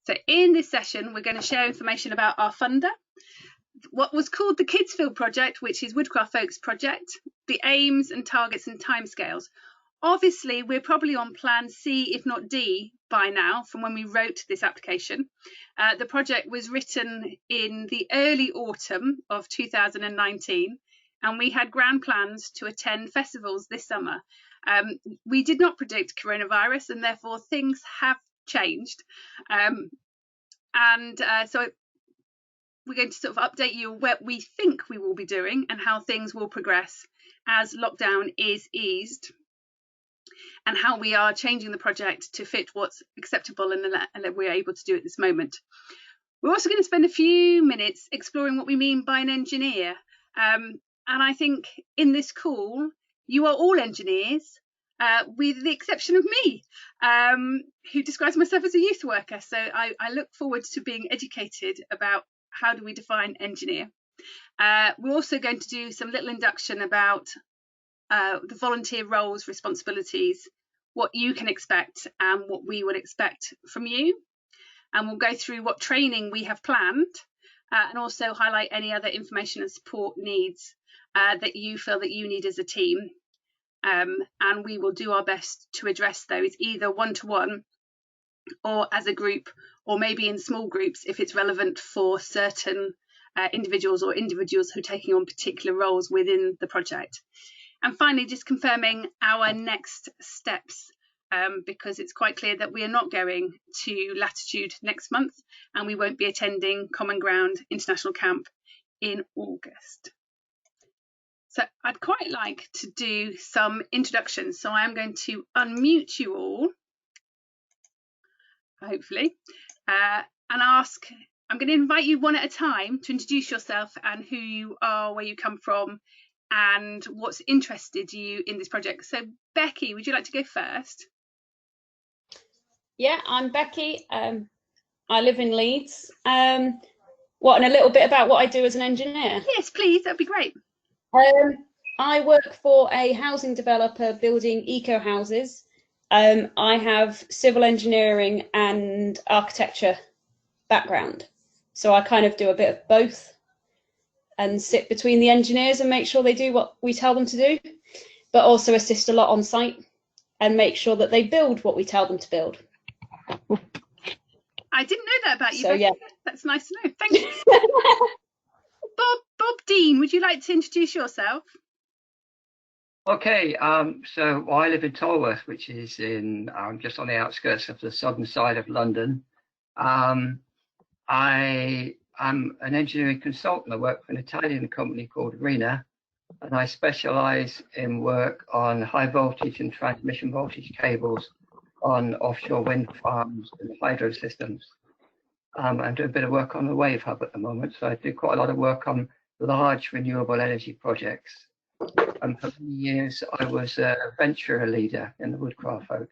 So in this session, we're going to share information about our funder, what was called the Kidsfield project, which is Woodcraft Folks project, the aims and targets and timescales. Obviously, we're probably on plan C, if not D, by now from when we wrote this application. The project was written in the early autumn of 2019, and we had grand plans to attend festivals this summer. We did not predict coronavirus, and therefore things have changed. So we're going to sort of update you on what we think we will be doing and how things will progress as lockdown is eased, and how we are changing the project to fit what's acceptable and that we're able to do at this moment. We're also going to spend a few minutes exploring what we mean by an engineer. And I think in this call, you are all engineers, with the exception of me, who describes myself as a youth worker. So I look forward to being educated about how do we define engineer. We're also going to do some little induction about the volunteer roles, responsibilities, what you can expect and what we would expect from you. And we'll go through what training we have planned, and also highlight any other information and support needs that you feel that you need as a team. And we will do our best to address those either one-to-one or as a group, or maybe in small groups if it's relevant for certain individuals or individuals who are taking on particular roles within the project. And finally, just confirming our next steps, because it's quite clear that we are not going to Latitude next month, and we won't be attending Common Ground International Camp in August. So I'd quite like to do some introductions. So I'm going to unmute you all, hopefully, and I'm going to invite you one at a time to introduce yourself and who you are, where you come from, and what's interested you in this project. So Becky, would you like to go first? Yeah, I'm Becky. I live in Leeds. And a little bit about what I do as an engineer? Yes, please, that'd be great. I work for a housing developer building eco houses. I have civil engineering and architecture background, so I kind of do a bit of both and sit between the engineers and make sure they do what we tell them to do, but also assist a lot on site and make sure that they build what we tell them to build. I didn't know that about you, so, Becky. Yeah. That's nice to know. Thank you. Bob Dean, would you like to introduce yourself? Okay, so I live in Tolworth, which is in just on the outskirts of the southern side of London. I am an engineering consultant. I work for an Italian company called Rena, and I specialize in work on high voltage and transmission voltage cables on offshore wind farms and hydro systems. I'm doing a bit of work on the Wave Hub at the moment, so I do quite a lot of work on large renewable energy projects. And for many years, I was a venture leader in the Woodcraft Folk.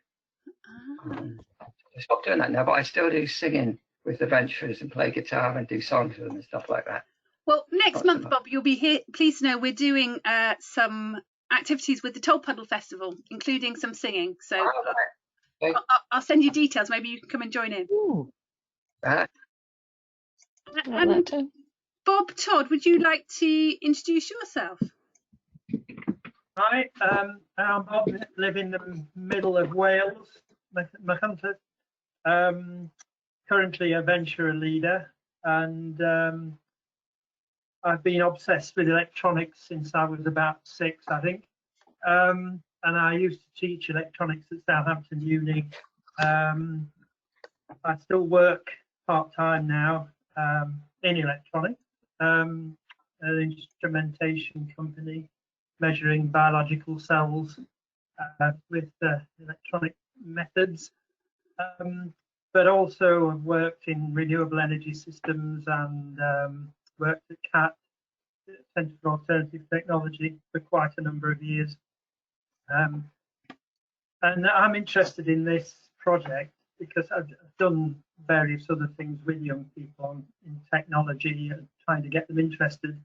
I stopped doing that now, but I still do singing with the Venturers and play guitar and do songs with them and stuff like that. Well, next month, Bob, you'll be here. Please know we're doing some activities with the Tolpuddle Festival, including some singing. So okay. I'll send you details. Maybe you can come and join in. And Bob Todd, would you like to introduce yourself? Hi, I'm Bob, live in the middle of Wales, Machynlleth. Currently a venture leader, and I've been obsessed with electronics since I was about 6, I think. And I used to teach electronics at Southampton Uni. I still work part-time now in electronics, an instrumentation company measuring biological cells with electronic methods, but also I've worked in renewable energy systems and worked at CAT, Centre for Alternative Technology, for quite a number of years. And I'm interested in this project because I've done various other things with young people in technology and trying to get them interested.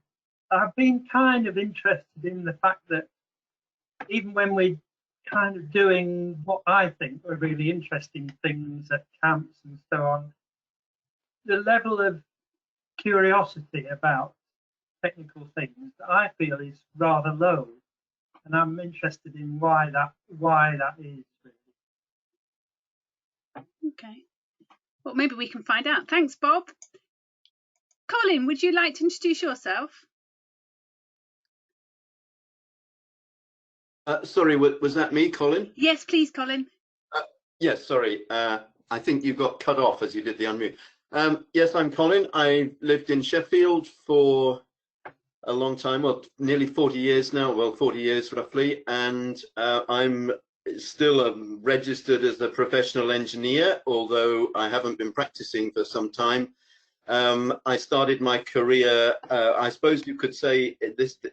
I've been kind of interested in the fact that even when we're kind of doing what I think are really interesting things at camps and so on, the level of curiosity about technical things that I feel is rather low, and I'm interested in why that is. Really. Okay. Well, maybe we can find out. Thanks, Bob. Colin, would you like to introduce yourself? Sorry, was that me, Colin? Yes, please, Colin. Yes, sorry. I think you got cut off as you did the unmute. Yes, I'm Colin. I lived in Sheffield for a long time, well, nearly 40 years now, well, 40 years roughly, and I'm still registered as a professional engineer, although I haven't been practicing for some time. I started my career, I suppose you could say,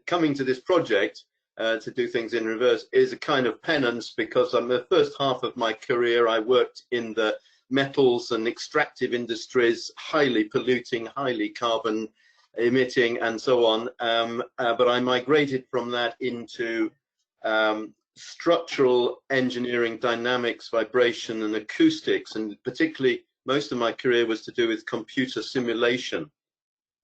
coming to this project to do things in reverse is a kind of penance, because the first half of my career I worked in the metals and extractive industries, highly polluting, highly carbon emitting and so on, but I migrated from that into structural engineering, dynamics, vibration and acoustics, and particularly most of my career was to do with computer simulation,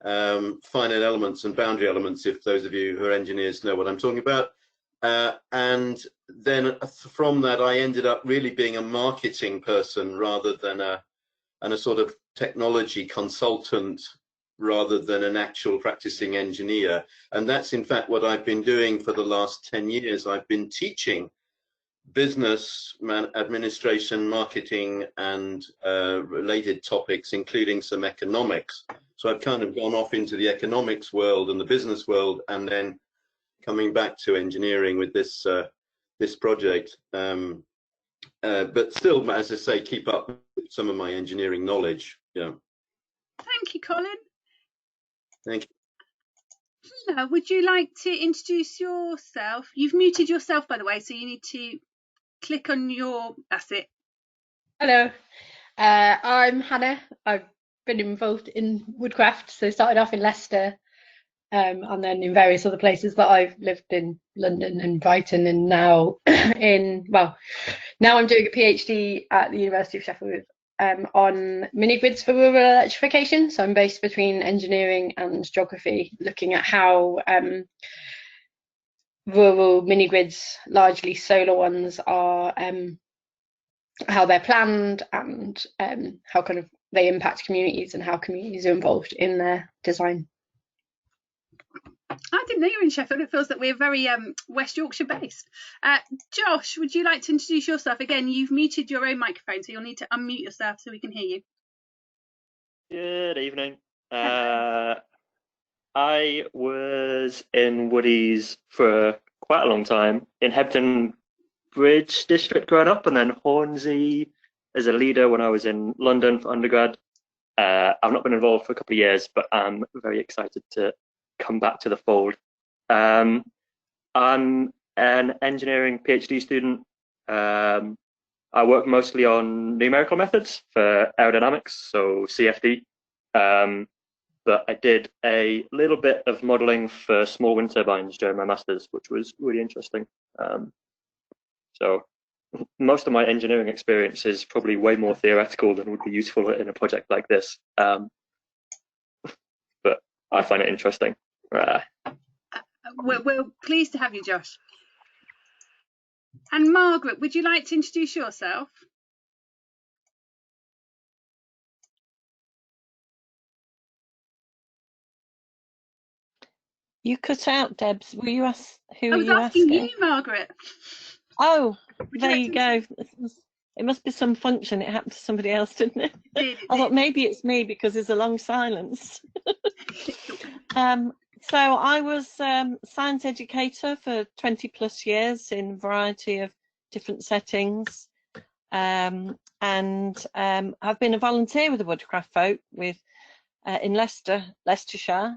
finite elements and boundary elements, if those of you who are engineers know what I'm talking about. And then from that, I ended up really being a marketing person rather than a sort of technology consultant, rather than an actual practicing engineer. And that's in fact what I've been doing for the last 10 years. I've been teaching business, administration, marketing, and related topics, including some economics. So I've kind of gone off into the economics world and the business world, and then coming back to engineering with this this project. But still, as I say, keep up with some of my engineering knowledge. Yeah. Thank you, Colin. Thank you. Would you like to introduce yourself? You've muted yourself, by the way, so you need to click on your, that's it. Hello, I'm Hannah. I've been involved in woodcraft, so started off in Leicester and then in various other places, but I've lived in London and Brighton, and now now I'm doing a PhD at the University of Sheffield on mini-grids for rural electrification. So I'm based between engineering and geography, looking at how rural mini-grids, largely solar ones, are how they're planned, and how kind of they impact communities and how communities are involved in their design. I didn't know you were in Sheffield. It feels that we're very West Yorkshire based. Josh, would you like to introduce yourself? Again, you've muted your own microphone, so you'll need to unmute yourself so we can hear you. Good evening. I was in Woodies for quite a long time, in Hebden Bridge district growing up, and then Hornsey as a leader when I was in London for undergrad. I've not been involved for a couple of years, but I'm very excited to come back to the fold. I'm an engineering PhD student. I work mostly on numerical methods for aerodynamics, so CFD. But I did a little bit of modeling for small wind turbines during my master's, which was really interesting. So most of my engineering experience is probably way more theoretical than would be useful in a project like this. But I find it interesting. We're pleased to have you, Josh. And Margaret, would you like to introduce yourself? You cut out, Debs. Were you asked? Who I was were you asking asking? you, Margaret. Oh, there you go. It must be some function. It happened to somebody else, didn't it? I thought maybe it's me because there's a long silence. So I was science educator for 20 plus years in a variety of different settings. And I've been a volunteer with the Woodcraft Folk in Leicestershire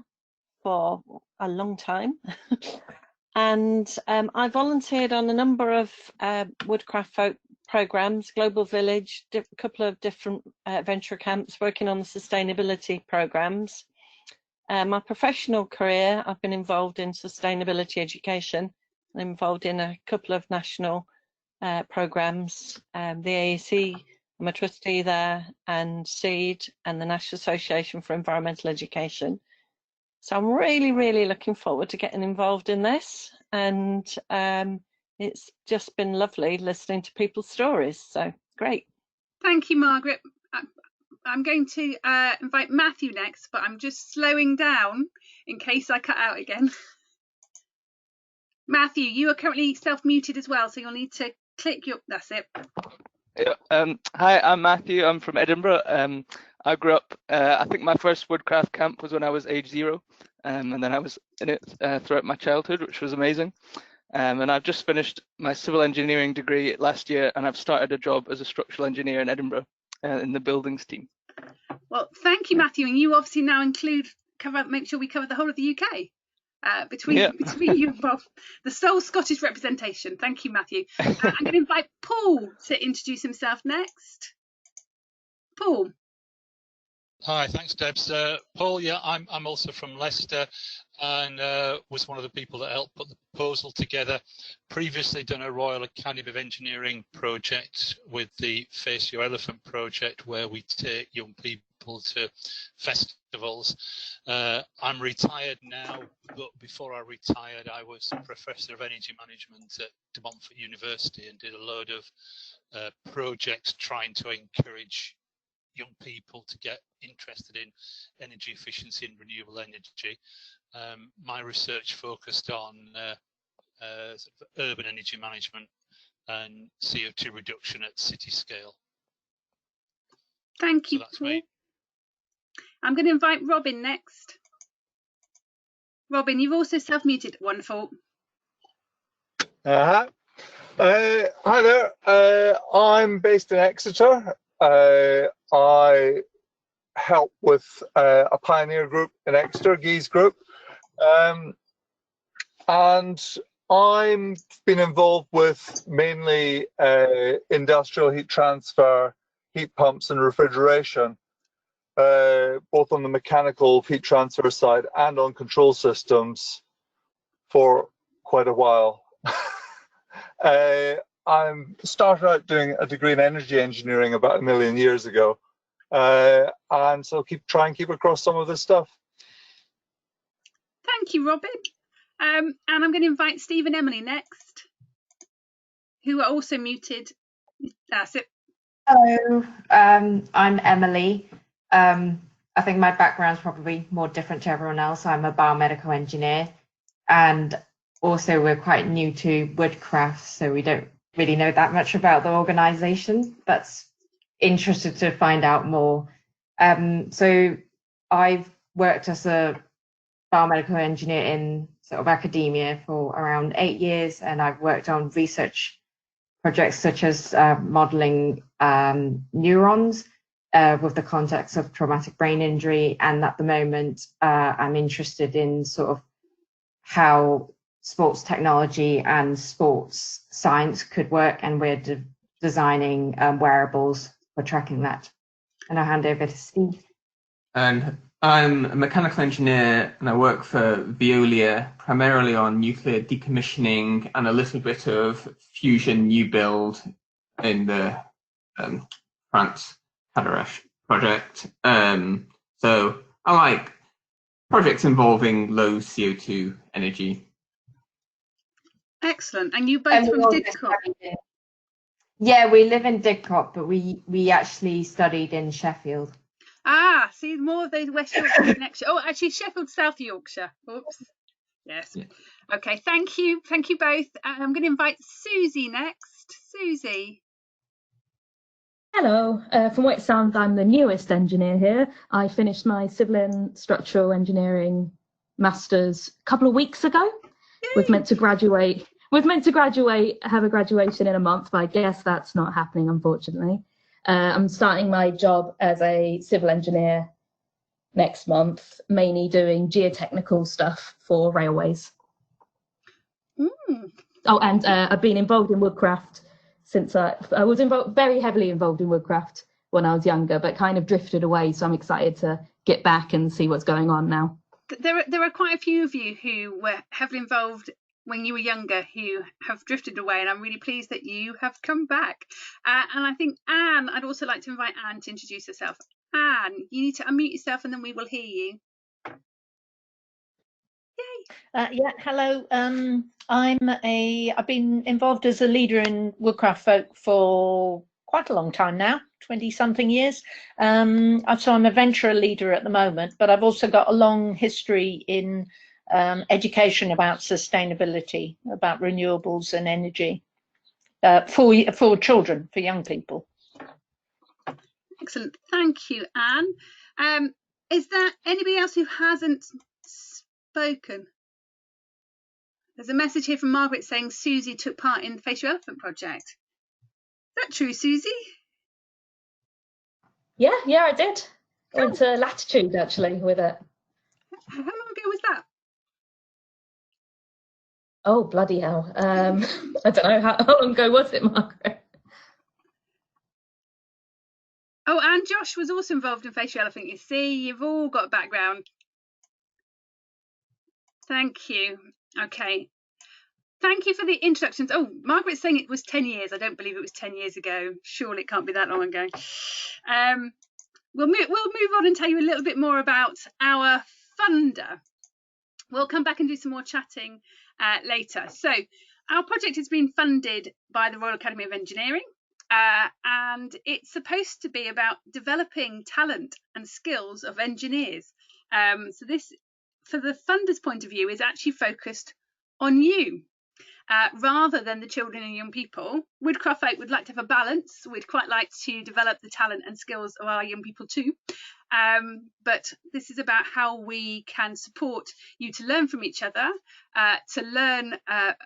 for a long time. And I volunteered on a number of Woodcraft Folk programs, Global Village, a couple of different venture camps, working on the sustainability programs. My professional career, I've been involved in sustainability education. I'm involved in a couple of national programs, the AAC I'm a trustee there, and SEED and the National Association for Environmental Education. So I'm really, really looking forward to getting involved in this, and it's just been lovely listening to people's stories. So great. Thank you, Margaret. I'm going to invite Matthew next, but I'm just slowing down in case I cut out again. Matthew, you are currently self-muted as well, so you'll need to click your... That's it. Yeah, hi, I'm Matthew. I'm from Edinburgh. I grew up, I think my first woodcraft camp was when I was age 0, and then I was in it throughout my childhood, which was amazing. And I've just finished my civil engineering degree last year, and I've started a job as a structural engineer in Edinburgh in the buildings team. Well, thank you, Matthew. And you obviously now make sure we cover the whole of the UK. Between you and Bob, the sole Scottish representation. Thank you, Matthew. I'm going to invite Paul to introduce himself next. Paul. Hi, thanks, Debs. Paul, yeah, I'm also from Leicester, and was one of the people that helped put the proposal together. Previously done a Royal Academy of Engineering project with the Face Your Elephant project, where we take young people to festivals. I'm retired now, but before I retired, I was a professor of energy management at De Montfort University and did a load of projects trying to encourage young people to get interested in energy efficiency and renewable energy. My research focused on sort of urban energy management and CO2 reduction at city scale. Thank you, so that's Paul. me. I'm going to invite Robin next. Robin, you've also self-muted. Wonderful. Hi there. I'm based in Exeter. I help with a pioneer group in Exeter, Geese Group, and I've been involved with mainly industrial heat transfer, heat pumps and refrigeration, both on the mechanical heat transfer side and on control systems for quite a while. I started out doing a degree in energy engineering about 1 million years ago, and so try and keep across some of this stuff. Thank you, Robin. And I'm going to invite Steve and Emily next, who are also muted. That's it. Hello, I'm Emily. I think my background is probably more different to everyone else. I'm a biomedical engineer, and also we're quite new to woodcraft, so we don't really know that much about the organisation, but interested to find out more. So I've worked as a biomedical engineer in sort of academia for around 8 years, and I've worked on research projects such as modelling neurons with the context of traumatic brain injury, and at the moment I'm interested in sort of how sports technology and sports science could work, and we're designing wearables for tracking that. And I'll hand over to Steve. And I'm a mechanical engineer, and I work for Veolia, primarily on nuclear decommissioning and a little bit of fusion new build in the France Cadarache project. So I like projects involving low CO2 energy. Excellent. And you both from Didcot? Yeah, we live in Didcot, but we actually studied in Sheffield. Ah, see, more of those West Yorkshire connection. Oh, actually, Sheffield, South Yorkshire. Oops. Yes. Yeah. Okay, thank you. Thank you both. I'm going to invite Susie next. Susie. Hello. From what it sounds, I'm the newest engineer here. I finished my civil and structural engineering masters a couple of weeks ago. We're meant to graduate. Have a graduation in a month, but I guess that's not happening, unfortunately. I'm starting my job as a civil engineer next month, mainly doing geotechnical stuff for railways. Oh, and I've been involved in woodcraft since I was very heavily involved in woodcraft when I was younger, but kind of drifted away. So I'm excited to get back and see what's going on now. There are quite a few of you who were heavily involved when you were younger who have drifted away, and I'm really pleased that you have come back. And I think Anne, I'd also like to invite Anne to introduce herself. Anne, you need to unmute yourself and then we will hear you. Yay. Yeah, hello. I've been involved as a leader in Woodcraft Folk for quite a long time now, 20-something years. So I'm a venture leader at the moment, but I've also got a long history in education about sustainability, about renewables and energy for children, for young people. Excellent, thank you, Anne. Is there anybody else who hasn't spoken? There's a message here from Margaret saying Susie took part in the Face Your Elephant project. Is that true, Susie? Yeah, I did. I went to Latitude actually with it. How long ago was that? Oh, bloody hell. I don't know, how long ago was it, Margaret? Oh, and Josh was also involved in Face Your Elephant. You see, you've all got a background. Thank you. Okay. Thank you for the introductions. Oh, Margaret's saying it was 10 years. I don't believe it was 10 years ago. Surely it can't be that long ago. We'll move on and tell you a little bit more about our funder. We'll come back and do some more chatting later. So our project has been funded by the Royal Academy of Engineering, and it's supposed to be about developing talent and skills of engineers. So this, for the funders' point of view, is actually focused on you. Rather than the children and young people. Woodcraft Folk would like to have a balance. We'd quite like to develop the talent and skills of our young people too. But this is about how we can support you to learn from each other, to learn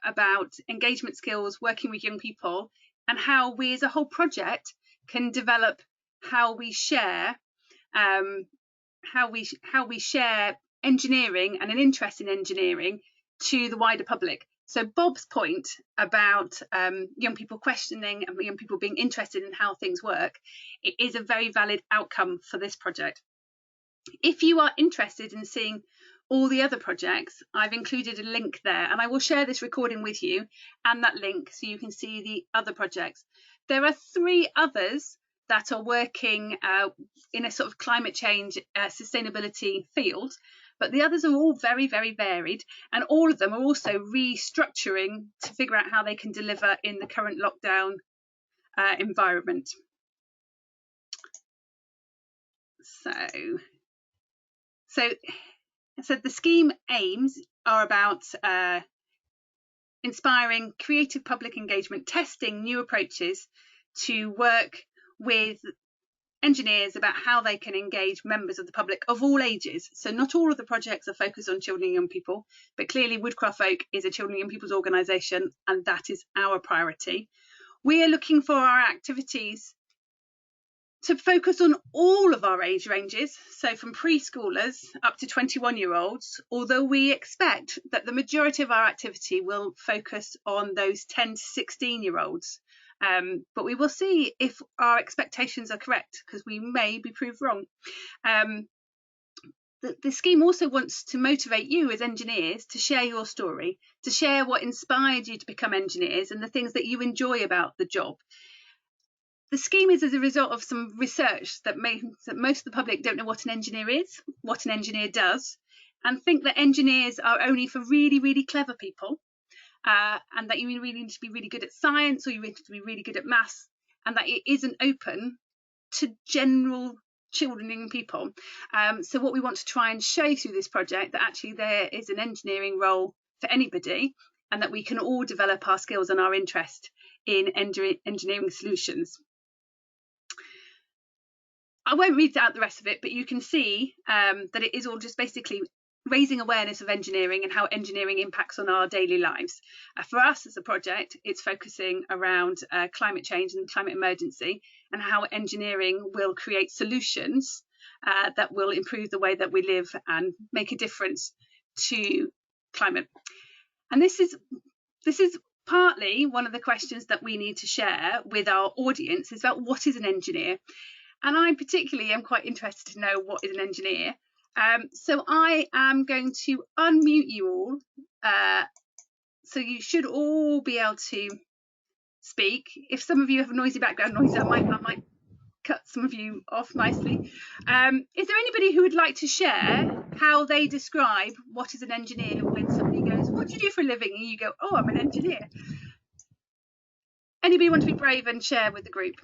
about engagement skills, working with young people, and how we as a whole project can develop how we share engineering and an interest in engineering to the wider public. So Bob's point about young people questioning and young people being interested in how things work, it is a very valid outcome for this project. If you are interested in seeing all the other projects, I've included a link there, and I will share this recording with you and that link so you can see the other projects. There are 3 others that are working in a sort of climate change sustainability field, but the others are all very, very varied, and all of them are also restructuring to figure out how they can deliver in the current lockdown environment. So the scheme aims are about inspiring creative public engagement, testing new approaches to work with engineers about how they can engage members of the public of all ages. So not all of the projects are focused on children and young people, but clearly Woodcraft Folk is a children and young people's organisation, and that is our priority. We are looking for our activities to focus on all of our age ranges, so from preschoolers up to 21-year-olds, although we expect that the majority of our activity will focus on those 10 to 16-year-olds. But we will see if our expectations are correct, because we may be proved wrong. The scheme also wants to motivate you as engineers to share your story, to share what inspired you to become engineers and the things that you enjoy about the job. The scheme is as a result of some research that most of the public don't know what an engineer is, what an engineer does, and think that engineers are only for really, really clever people, and that you really need to be really good at science, or you need to be really good at maths, and that it isn't open to general children and people. So what we want to try and show through this project, that actually there is an engineering role for anybody, and that we can all develop our skills and our interest in engineering solutions. I won't read out the rest of it, but you can see that it is all just basically raising awareness of engineering and how engineering impacts on our daily lives. For us as a project, it's focusing around climate change and climate emergency, and how engineering will create solutions that will improve the way that we live and make a difference to climate. And this is partly one of the questions that we need to share with our audience, is about what is an engineer. And I particularly am quite interested to know what is an engineer. So I am going to unmute you all so you should all be able to speak. If some of you have noisy background noise, I might cut some of you off nicely. Is there anybody who would like to share how they describe what is an engineer when somebody goes, what do you do for a living? And you go, oh, I'm an engineer. Anybody want to be brave and share with the group?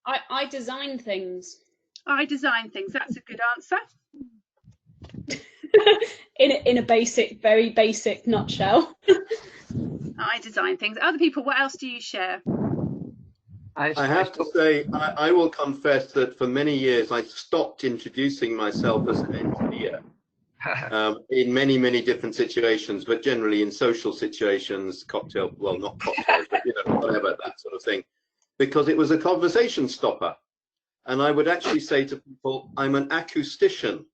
I design things. I design things. That's a good answer. in a basic, very basic nutshell. I design things. Other people, what else do you share? I have to say, I will confess that for many years I stopped introducing myself as an engineer in many, many different situations, but generally in social situations, well, not cocktails, but whatever, that sort of thing, because it was a conversation stopper. And I would actually say to people, I'm an acoustician.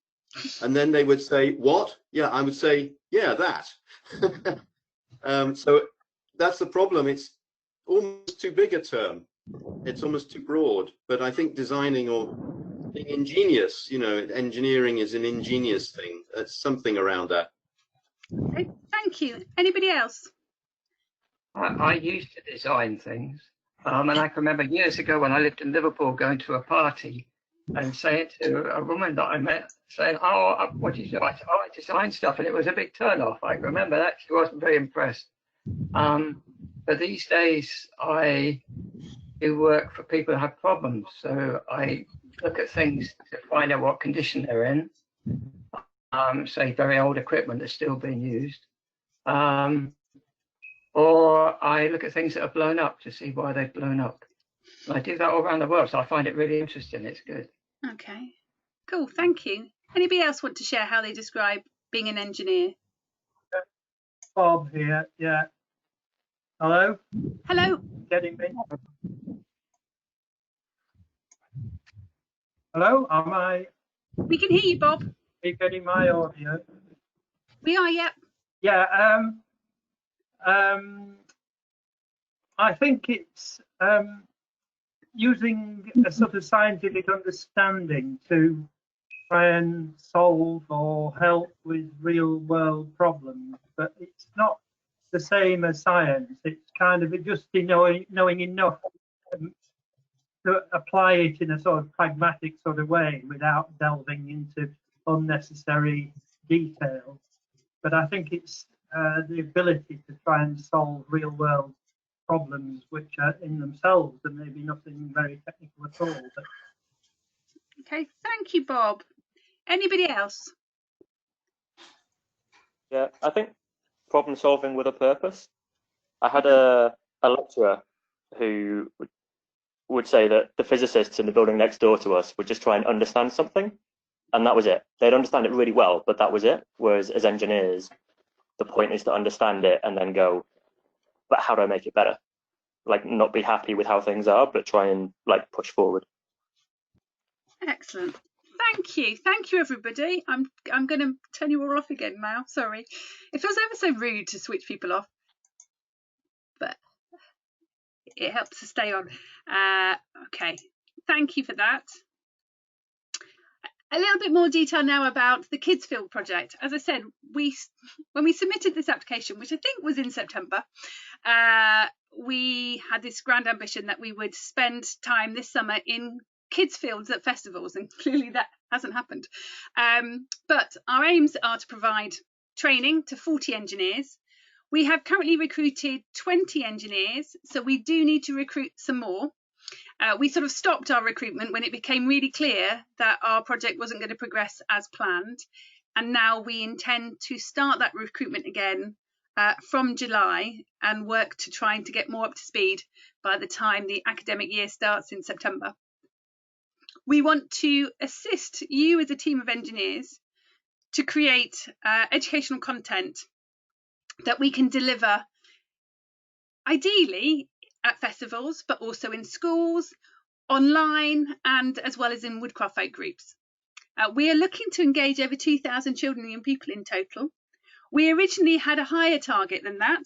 And then they would say, what? Yeah, I would say, yeah, that. So that's the problem. It's almost too big a term. It's almost too broad. But I think designing or being ingenious, engineering is an ingenious thing. It's something around that. Okay, thank you. Anybody else? I used to design things. And I can remember years ago when I lived in Liverpool going to a party and saying to a woman that I met, saying, oh, what do you do? I said, oh, I design stuff. And it was a big turn-off. I remember that. She wasn't very impressed. But these days, I do work for people who have problems. So I look at things to find out what condition they're in. Say very old equipment that's still being used. Or I look at things that are blown up to see why they've blown up. And I do that all around the world, so I find it really interesting. It's good. Okay, cool, thank you. Anybody else want to share how they describe being an engineer? Bob here, yeah. Hello? Hello. Getting me? Hello, am I? We can hear you, Bob. Are you getting my audio? We are, yep. Yeah, I think it's using a sort of scientific understanding to try and solve or help with real world problems, but it's not the same as science. It's kind of just knowing enough to apply it in a sort of pragmatic sort of way without delving into unnecessary detail. But I think it's the ability to try and solve real world problems which are in themselves and maybe nothing very technical at all. But... Okay, thank you, Bob. Anybody else? Yeah, I think problem solving with a purpose. I had a lecturer who would say that the physicists in the building next door to us would just try and understand something, and that was it. They'd understand it really well, but that was it. Whereas as engineers, the point is to understand it and then go, but how do I make it better? Like, not be happy with how things are, but try and like push forward. Excellent. Thank you, everybody. I'm going to turn you all off again now. Sorry, it feels ever so rude to switch people off, but it helps to stay on. Okay, thank you for that. A little bit more detail now about the Kids Field project. As I said, when we submitted this application, which I think was in September, we had this grand ambition that we would spend time this summer in kids fields at festivals, and clearly that hasn't happened. But our aims are to provide training to 40 engineers. We have currently recruited 20 engineers, so we do need to recruit some more. We sort of stopped our recruitment when it became really clear that our project wasn't going to progress as planned. And now we intend to start that recruitment again from July and work to trying to get more up to speed by the time the academic year starts in September. We want to assist you as a team of engineers to create educational content that we can deliver ideally at festivals, but also in schools, online, and as well as in woodcraft folk groups. We are looking to engage over 2,000 children and young people in total. We originally had a higher target than that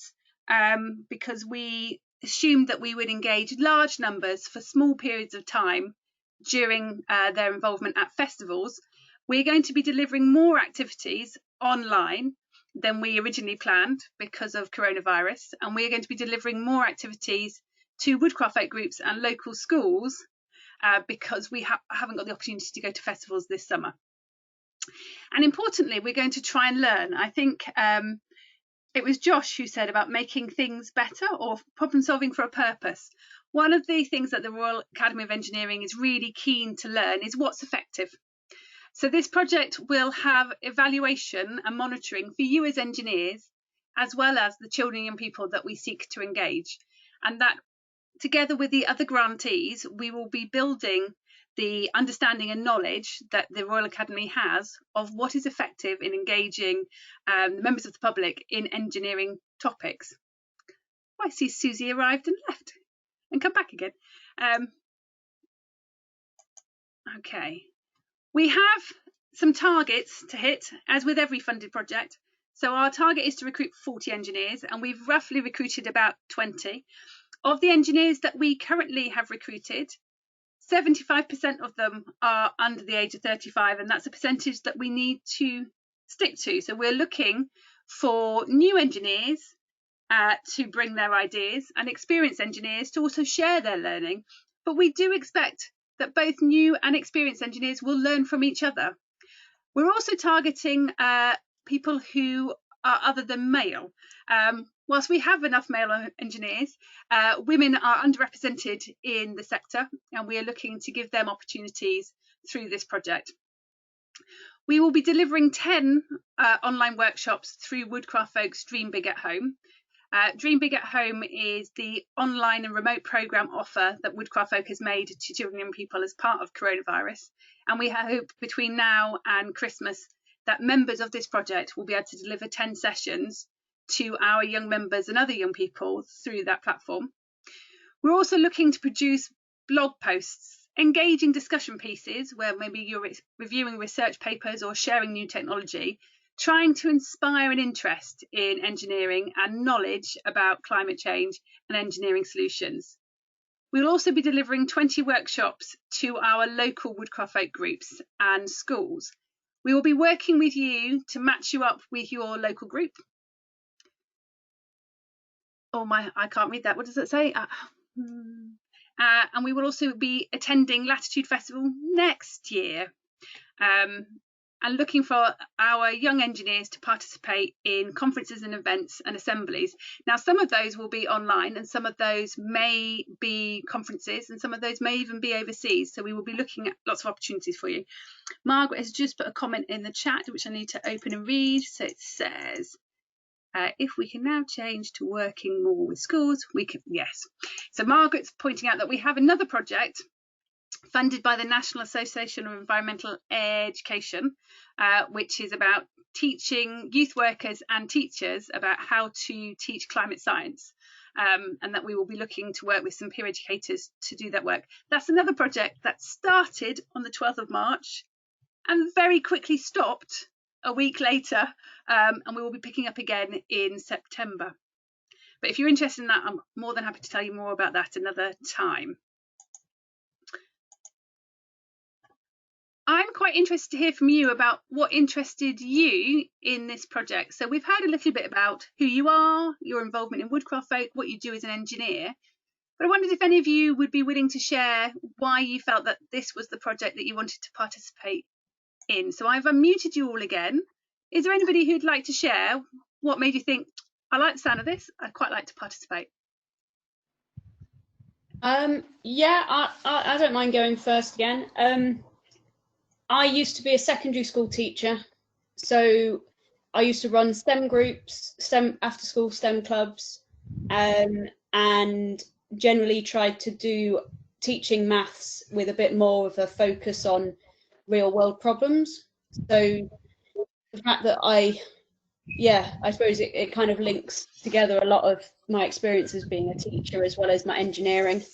because we assumed that we would engage large numbers for small periods of time during their involvement at festivals. We're going to be delivering more activities online, than we originally planned because of coronavirus, and we are going to be delivering more activities to woodcraft folk groups and local schools because we haven't got the opportunity to go to festivals this summer. And importantly, we're going to try and learn. I think it was Josh who said about making things better or problem solving for a purpose. One of the things that the Royal Academy of Engineering is really keen to learn is what's effective. So this project will have evaluation and monitoring for you as engineers, as well as the children and young people that we seek to engage. And that together with the other grantees, we will be building the understanding and knowledge that the Royal Academy has of what is effective in engaging members of the public in engineering topics. Oh, I see Susie arrived and left and come back again. Okay, we have some targets to hit, as with every funded project. So our target is to recruit 40 engineers, and we've roughly recruited about 20. Of the engineers that we currently have recruited, 75% of them are under the age of 35, and that's a percentage that we need to stick to. So we're looking for new engineers to bring their ideas and experienced engineers to also share their learning. But we do expect that both new and experienced engineers will learn from each other. We're also targeting people who are other than male. Whilst we have enough male engineers, women are underrepresented in the sector, and we are looking to give them opportunities through this project. We will be delivering 10 online workshops through Woodcraft Folks Dream Big at Home. Dream Big at Home is the online and remote programme offer that Woodcraft Folk has made to children and young people as part of coronavirus. And we hope between now and Christmas that members of this project will be able to deliver 10 sessions to our young members and other young people through that platform. We're also looking to produce blog posts, engaging discussion pieces where maybe you're reviewing research papers or sharing new technology, trying to inspire an interest in engineering and knowledge about climate change and engineering solutions. We'll also be delivering 20 workshops to our local woodcraft folk groups and schools. We will be working with you to match you up with your local group. Oh my, I can't read that. What does it say? And we will also be attending Latitude Festival next year. And looking for our young engineers to participate in conferences and events and assemblies. Now, some of those will be online, and some of those may be conferences, and some of those may even be overseas. So we will be looking at lots of opportunities for you. Margaret has just put a comment in the chat, which I need to open and read. So it says, if we can now change to working more with schools, we can, yes. So Margaret's pointing out that we have another project funded by the National Association of Environmental Education, which is about teaching youth workers and teachers about how to teach climate science, and that we will be looking to work with some peer educators to do that work. That's another project that started on the 12th of March and very quickly stopped a week later, and we will be picking up again in September. But if you're interested in that, I'm more than happy to tell you more about that another time. I'm quite interested to hear from you about what interested you in this project. So we've heard a little bit about who you are, your involvement in Woodcraft Folk, what you do as an engineer. But I wondered if any of you would be willing to share why you felt that this was the project that you wanted to participate in. So I've unmuted you all again. Is there anybody who'd like to share what made you think, I like the sound of this, I'd quite like to participate? Yeah, I don't mind going first again. I used to be a secondary school teacher, so I used to run STEM groups, STEM after school STEM clubs, and generally tried to do teaching maths with a bit more of a focus on real world problems. So the fact that I suppose it kind of links together a lot of my experiences being a teacher as well as my engineering,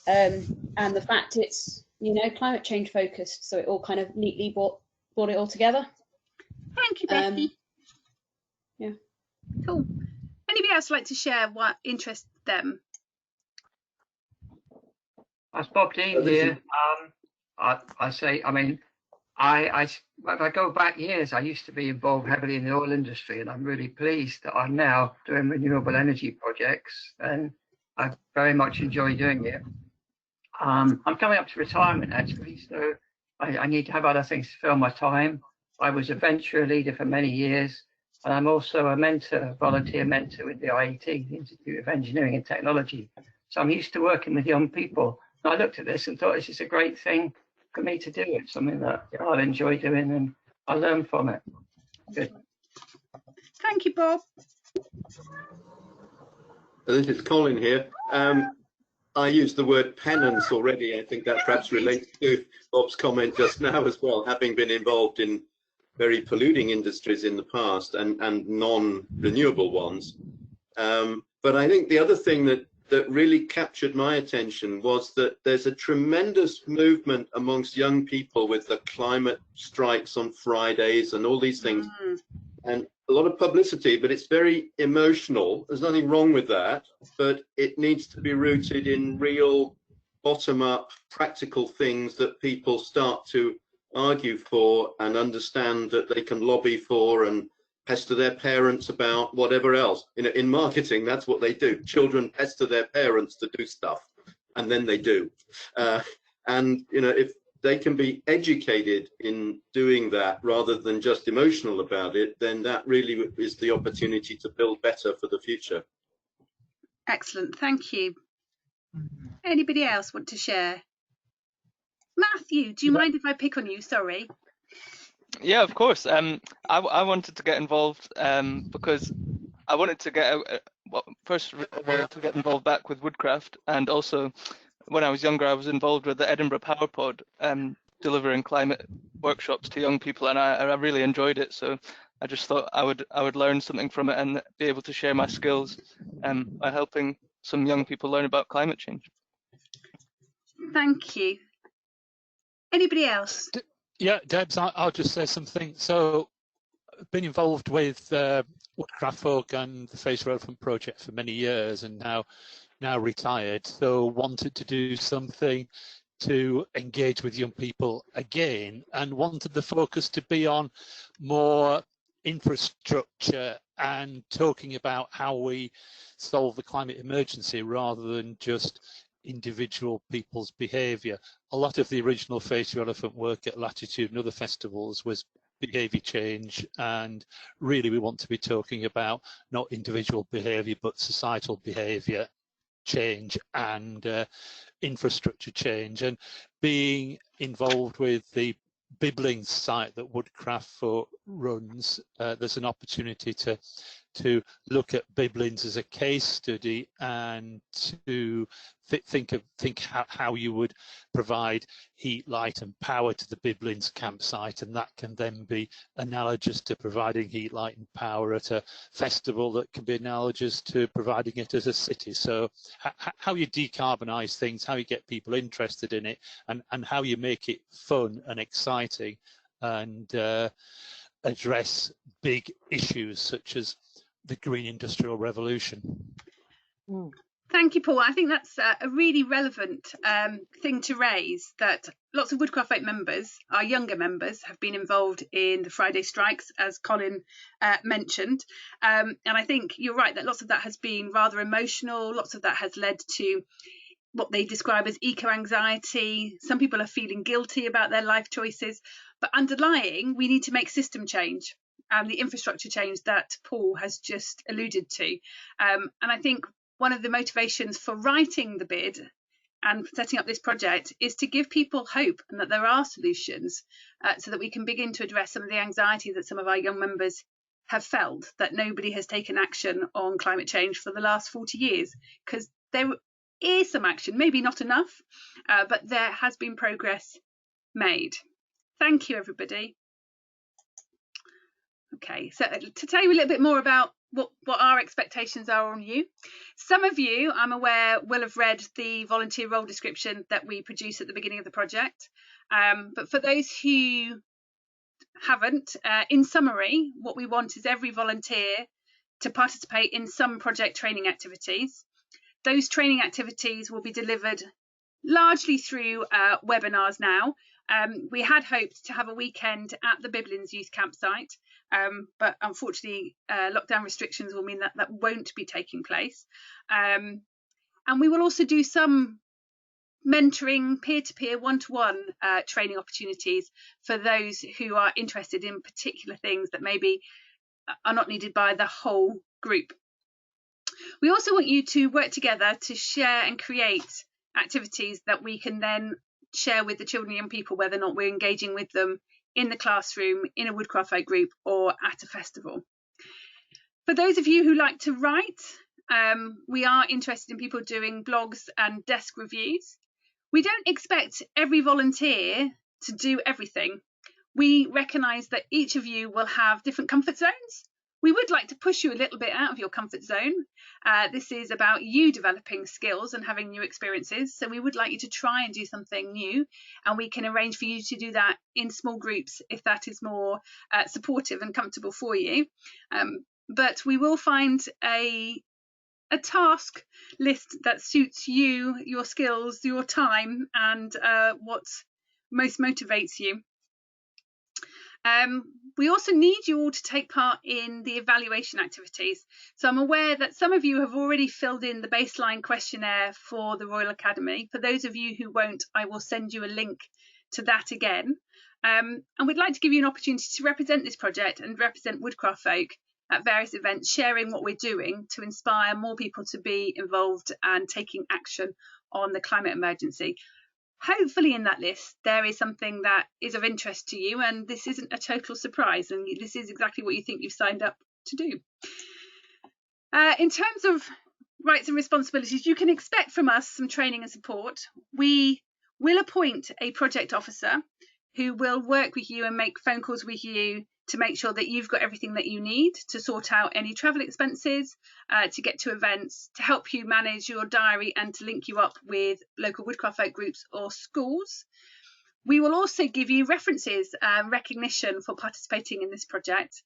and the fact it's, you know, climate change focused, so it all kind of neatly brought it all together. Thank you, Becky. Yeah. Cool. Anybody else like to share what interests them? That's Bob Dean here. I say, I mean, if I go back years, I used to be involved heavily in the oil industry, and I'm really pleased that I'm now doing renewable energy projects, and I very much enjoy doing it. I'm coming up to retirement actually, so I need to have other things to fill my time. I was a venture leader for many years, and I'm also a mentor, volunteer mentor with the IET, the Institute of Engineering and Technology. So I'm used to working with young people. And I looked at this and thought this is a great thing for me to do. It's something that I'll enjoy doing and I learn from it. Good. Thank you, Bob. This is Colin here. I used the word penance already. I think that perhaps relates to Bob's comment just now as well, having been involved in very polluting industries in the past and non-renewable ones. But I think the other thing that really captured my attention was that there's a tremendous movement amongst young people with the climate strikes on Fridays and all these things. And a lot of publicity, but it's very emotional. There's nothing wrong with that, but it needs to be rooted in real bottom-up practical things that people start to argue for and understand that they can lobby for and pester their parents about, whatever else. In marketing, that's what they do. Children pester their parents to do stuff, and then they do. And if they can be educated in doing that rather than just emotional about it, then that really is the opportunity to build better for the future. Excellent, thank you. Anybody else want to share? Matthew, do you mind if I pick on you? Sorry. Yeah, of course. I wanted to get involved because I wanted to get first to get involved back with woodcraft, and also when I was younger I was involved with the Edinburgh Power Pod, delivering climate workshops to young people, and I really enjoyed it. So I just thought I would learn something from it and be able to share my skills by helping some young people learn about climate change. Thank you. Anybody else? Yeah, Debs, I'll just say something. So I've been involved with Woodcraft Folk and the Face Relevant project for many years, and now retired. So wanted to do something to engage with young people again, and wanted the focus to be on more infrastructure and talking about how we solve the climate emergency rather than just individual people's behaviour. A lot of the original Face Your Elephant work at Latitude and other festivals was behaviour change, and really we want to be talking about not individual behaviour but societal behaviour change and infrastructure change. And being involved with the Bibblings site that Woodcraft Folk runs, there's an opportunity to look at Bibblings as a case study and to think how you would provide heat, light and power to the Bibblings campsite, and that can then be analogous to providing heat, light and power at a festival that can be analogous to providing it as a city. So how you decarbonise things, how you get people interested in it, and how you make it fun and exciting, and address big issues such as the green industrial revolution. Thank you, Paul. I think that's a really relevant thing to raise, that lots of Woodcraft Folk members, our younger members, have been involved in the Friday strikes, as Colin mentioned. And I think you're right that lots of that has been rather emotional. Lots of that has led to what they describe as eco-anxiety. Some people are feeling guilty about their life choices, but underlying, we need to make system change and the infrastructure change that Paul has just alluded to. And I think one of the motivations for writing the bid and setting up this project is to give people hope and that there are solutions, so that we can begin to address some of the anxiety that some of our young members have felt, that nobody has taken action on climate change for the last 40 years, because there is some action, maybe not enough, but there has been progress made. Thank you, everybody. Okay, so to tell you a little bit more about what our expectations are on you. Some of you, I'm aware, will have read the volunteer role description that we produced at the beginning of the project. But for those who haven't, in summary, what we want is every volunteer to participate in some project training activities. Those training activities will be delivered largely through webinars now, We had hoped to have a weekend at the Biblins Youth Campsite, but unfortunately lockdown restrictions will mean that that won't be taking place. And we will also do some mentoring, peer-to-peer, one-to-one training opportunities for those who are interested in particular things that maybe are not needed by the whole group. We also want you to work together to share and create activities that we can then share with the children and young people, whether or not we're engaging with them in the classroom, in a Woodcraft Folk group, or at a festival. For those of you who like to write, we are interested in people doing blogs and desk reviews. We don't expect every volunteer to do everything. We recognise that each of you will have different comfort zones. We would like to push you a little bit out of your comfort zone. This is about you developing skills and having new experiences. So we would like you to try and do something new, and we can arrange for you to do that in small groups if that is more supportive and comfortable for you. But we will find a task list that suits you, your skills, your time, and what most motivates you. We also need you all to take part in the evaluation activities. So I'm aware that some of you have already filled in the baseline questionnaire for the Royal Academy. For those of you who won't, I will send you a link to that again. And we'd like to give you an opportunity to represent this project and represent Woodcraft Folk at various events, sharing what we're doing to inspire more people to be involved and taking action on the climate emergency. Hopefully in that list there is something that is of interest to you, and this isn't a total surprise, and this is exactly what you think you've signed up to do. In terms of rights and responsibilities, you can expect from us some training and support. We will appoint a project officer who will work with you and make phone calls with you to make sure that you've got everything that you need to sort out any travel expenses, to get to events, to help you manage your diary and to link you up with local Woodcraft Folk groups or schools. We will also give you references and recognition for participating in this project,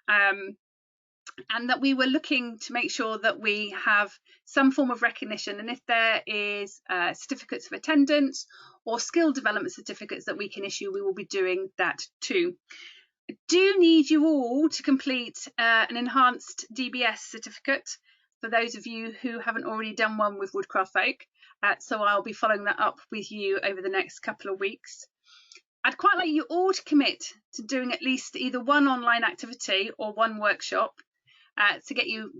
and that we were looking to make sure that we have some form of recognition, and if there is certificates of attendance or skill development certificates that we can issue, we will be doing that too. I do need you all to complete an enhanced DBS certificate for those of you who haven't already done one with Woodcraft Folk. So I'll be following that up with you over the next couple of weeks. I'd quite like you all to commit to doing at least either one online activity or one workshop to get you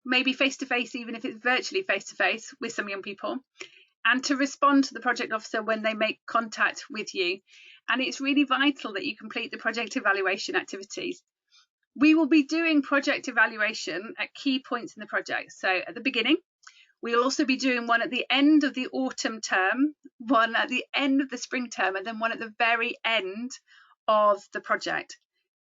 maybe face-to-face, even if it's virtually face-to-face with some young people, and to respond to the project officer when they make contact with you. And it's really vital that you complete the project evaluation activities. We will be doing project evaluation at key points in the project. So at the beginning, we'll also be doing one at the end of the autumn term, one at the end of the spring term, and then one at the very end of the project.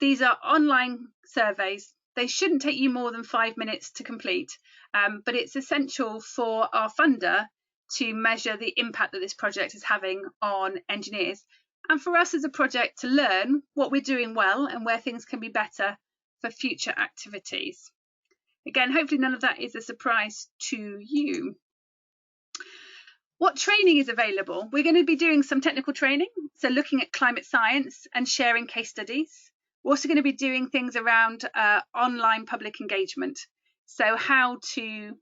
These are online surveys. They shouldn't take you more than 5 minutes to complete, but it's essential for our funder to measure the impact that this project is having on engineers, and for us as a project to learn what we're doing well and where things can be better for future activities. Again, hopefully none of that is a surprise to you. What training is available? We're going to be doing some technical training, so looking at climate science and sharing case studies. We're also going to be doing things around online public engagement. So how to,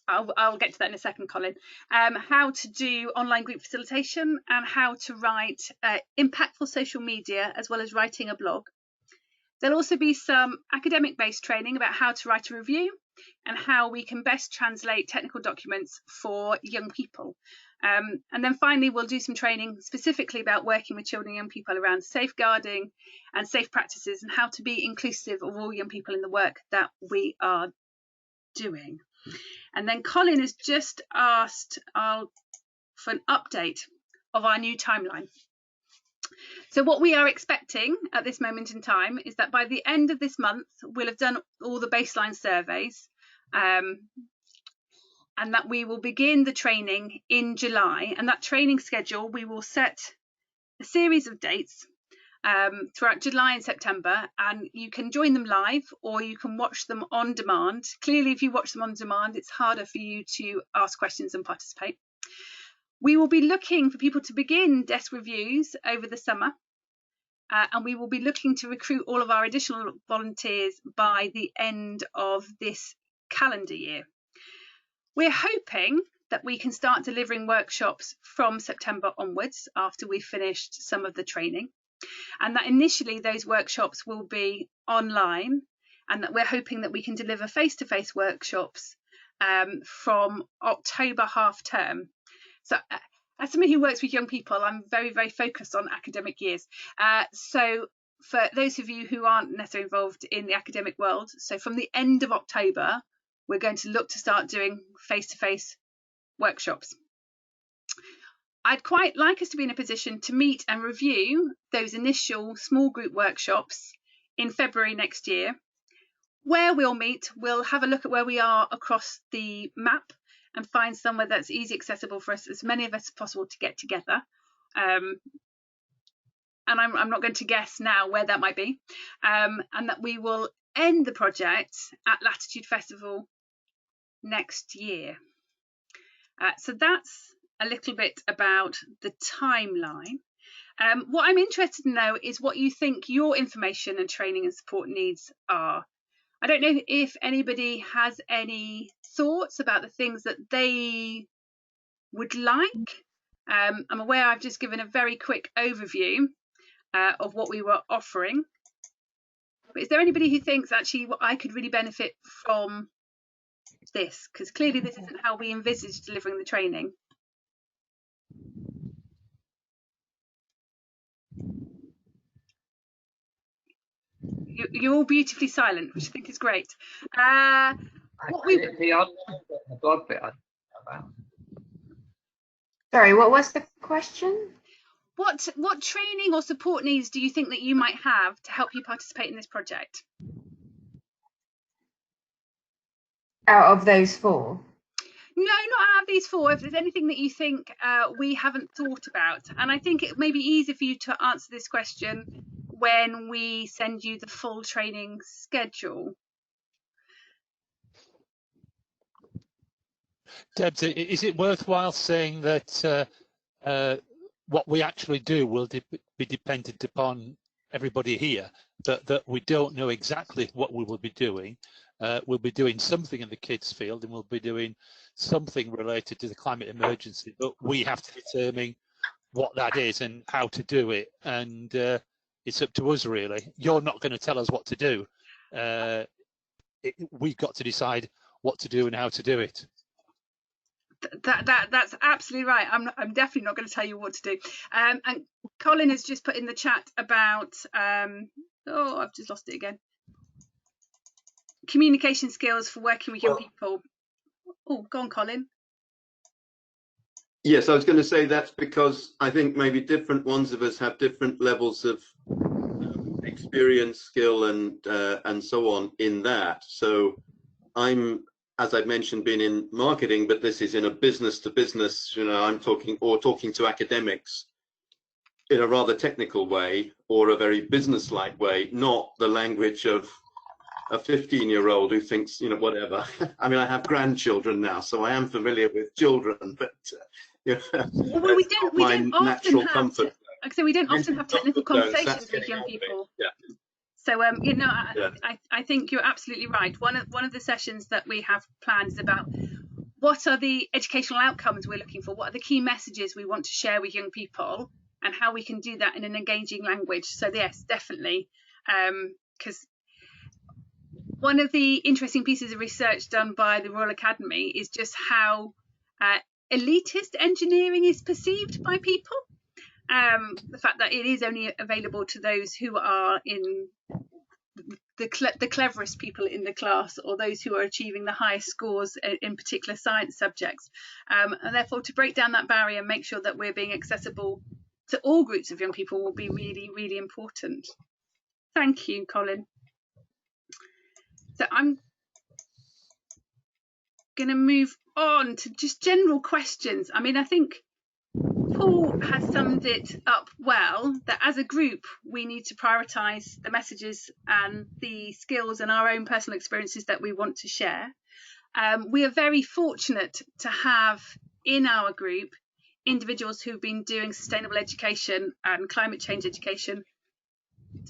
I'll get to that in a second, Colin, how to do online group facilitation and how to write impactful social media, as well as writing a blog. There'll also be some academic-based training about how to write a review and how we can best translate technical documents for young people. And then finally, we'll do some training specifically about working with children and young people around safeguarding and safe practices and how to be inclusive of all young people in the work that we are doing. And then Colin has just asked for an update of our new timeline. So what we are expecting at this moment in time is that by the end of this month, we'll have done all the baseline surveys, and that we will begin the training in July. And that training schedule, we will set a series of dates throughout July and September, and you can join them live or you can watch them on demand. Clearly, if you watch them on demand, it's harder for you to ask questions and participate. We will be looking for people to begin desk reviews over the summer, and we will be looking to recruit all of our additional volunteers by the end of this calendar year. We're hoping that we can start delivering workshops from September onwards after we've finished some of the training, and that initially those workshops will be online, and that we're hoping that we can deliver face-to-face workshops from October half term. So as somebody who works with young people, I'm very, very focused on academic years. So for those of you who aren't necessarily involved in the academic world, so from the end of October, we're going to look to start doing face-to-face workshops. I'd quite like us to be in a position to meet and review those initial small group workshops in February next year. Where we'll meet, we'll have a look at where we are across the map and find somewhere that's easy accessible for us, as many of us as possible, to get together. And I'm not going to guess now where that might be. And that we will end the project at Latitude Festival next year. So that's a little bit about the timeline. What I'm interested to know is what you think your information and training and support needs are. I don't know if anybody has any thoughts about the things that they would like. I'm aware I've just given a very quick overview of what we were offering. But is there anybody who thinks actually what I could really benefit from this? Because clearly this isn't how we envisage delivering the training. You're all beautifully silent, which I think is great. Sorry, what was the question? What training or support needs do you think that you might have to help you participate in this project? Out of those four? No, not out of these four. If there's anything that you think we haven't thought about. And I think it may be easier for you to answer this question when we send you the full training schedule. Debs, is it worthwhile saying that what we actually do will be dependent upon everybody here, that we don't know exactly what we will be doing. We'll be doing something in the kids field, and we'll be doing something related to the climate emergency, but we have to determine what that is and how to do it, and it's up to us really. You're not going to tell us what to do. We've got to decide what to do and how to do it. That's absolutely right. I'm definitely not going to tell you what to do. And Colin has just put in the chat about oh, I've just lost it again. Communication skills for working with young people. Oh, go on, Colin. Yes, I was going to say that's because I think maybe different ones of us have different levels of experience, skill, and so on in that. So I'm, as I've mentioned, been in marketing, but this is in a business to business, you know, I'm talking to academics in a rather technical way or a very business-like way, not the language of a 15-year-old who thinks, you know, whatever. I mean, I have grandchildren now, so I am familiar with children, but you know, well, we don't often have technical conversations with young people. Yeah. So you know, I think you're absolutely right. One of the sessions that we have planned is about what are the educational outcomes we're looking for, what are the key messages we want to share with young people, and how we can do that in an engaging language. So yes, definitely, because one of the interesting pieces of research done by the Royal Academy is just how elitist engineering is perceived by people. The fact that it is only available to those who are in the cleverest people in the class, or those who are achieving the highest scores in particular science subjects, and therefore to break down that barrier and make sure that we're being accessible to all groups of young people will be really, really important. Thank you, Colin. So I'm going to move on to just general questions. I mean, I think Paul has summed it up well, that as a group we need to prioritise the messages and the skills and our own personal experiences that we want to share. We are very fortunate to have in our group individuals who've been doing sustainable education and climate change education,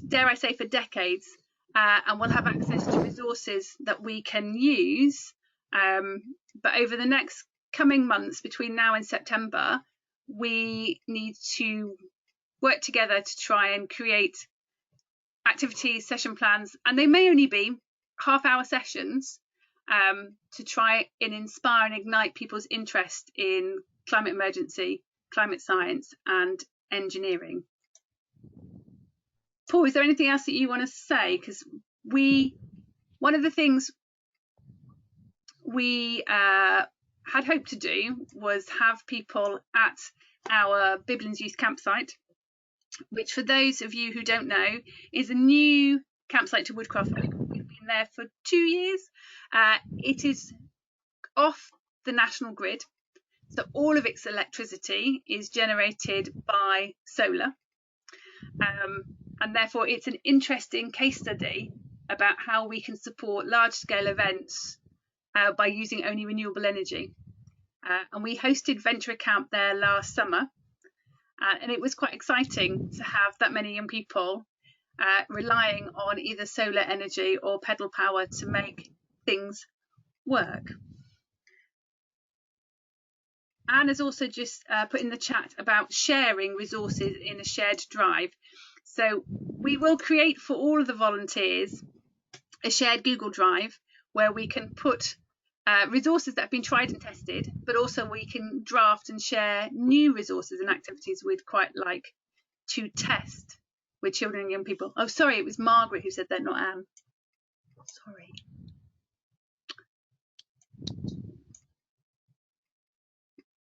dare I say, for decades, and we'll have access to resources that we can use. But over the next coming months, between now and September, we need to work together to try and create activities, session plans, and they may only be half-hour sessions, to try and inspire and ignite people's interest in climate emergency, climate science, and engineering. Paul, is there anything else that you want to say? Because one of the things we had hoped to do was have people at our Biblins Youth Campsite, which, for those of you who don't know, is a new campsite to Woodcraft. We've been there for 2 years. It is off the national grid, so all of its electricity is generated by solar, and therefore it's an interesting case study about how we can support large-scale events by using only renewable energy. And we hosted Venture Camp there last summer, and it was quite exciting to have that many young people relying on either solar energy or pedal power to make things work. Anne has also just put in the chat about sharing resources in a shared drive. So we will create for all of the volunteers a shared Google Drive where we can put resources that have been tried and tested, but also we can draft and share new resources and activities we'd quite like to test with children and young people. Oh, sorry, it was Margaret who said that, not Anne. Sorry.